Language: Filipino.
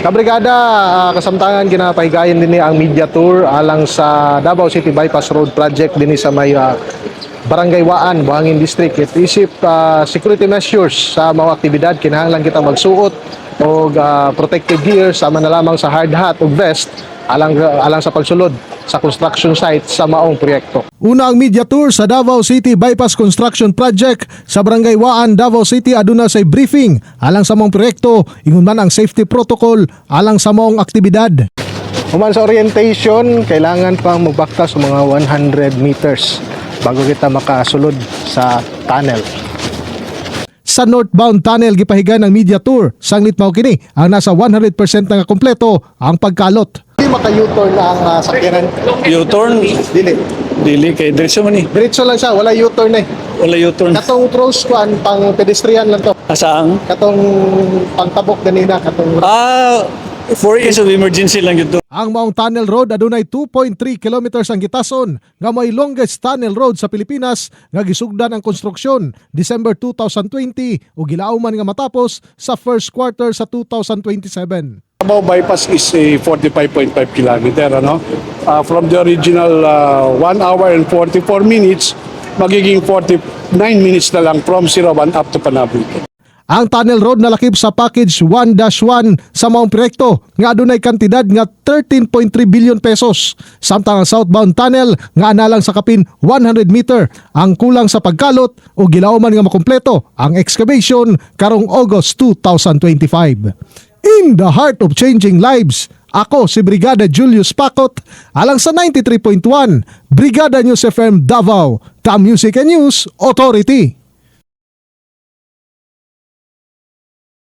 Kabrigada, kasamtangan kinapahigayon din ang media tour alang sa Davao City Bypass Road Project din sa may Barangay Waan, Buhangin District. Isip security measures sa mga aktibidad, kinahanglan kita magsuot o protective gear sama na lamang sa hard hat o vest alang sa pagsulod sa construction site sa maong proyekto. Una ang media tour sa Davao City Bypass Construction Project sa Barangay Waan, Davao City. Aduna say briefing alang sa maong proyekto, ingon man ang safety protocol alang sa maong aktibidad. Human sa orientation, kailangan pang magbakta sa mga 100 meters bago kita makasulod sa tunnel. Sa northbound tunnel gipahiga ng media tour, sanglit mao kini ang nasa 100% na kompleto ang pagkalot. Di maka-U-turn na ang sakyanan. U-turn? Dili kay diretso man ni. Diretso lang siya, wala U-turn eh. Wala U-turn. Katong cross kuan pang pedestrian lang to. Asaang? Katong pangtabok ganina katong For case of emergency lang yun. ang maong tunnel road adunay 2.3 kilometers ang gitason nga may longest tunnel road sa Pilipinas nga gisugdan ang konstruksyon December 2020 ug gilauman nga matapos sa first quarter sa 2027. Davao Bypass is a 45.5 kilometer, ano? From the original 1 hour and 44 minutes, magiging 49 minutes na lang from Sirawan up to Panabri. Ang tunnel road nalakip sa package 1-1 sa maong proyekto nga adunay kantidad nga 13.3 billion pesos. Samtang ang southbound tunnel nga analang sa kapin 100 meter ang kulang sa pagkalot o gilauman nga makompleto ang excavation karong August 2025. In the heart of changing lives, ako si Brigada Julius Pacot alang sa 93.1 Brigada News FM Davao, the Music and News Authority.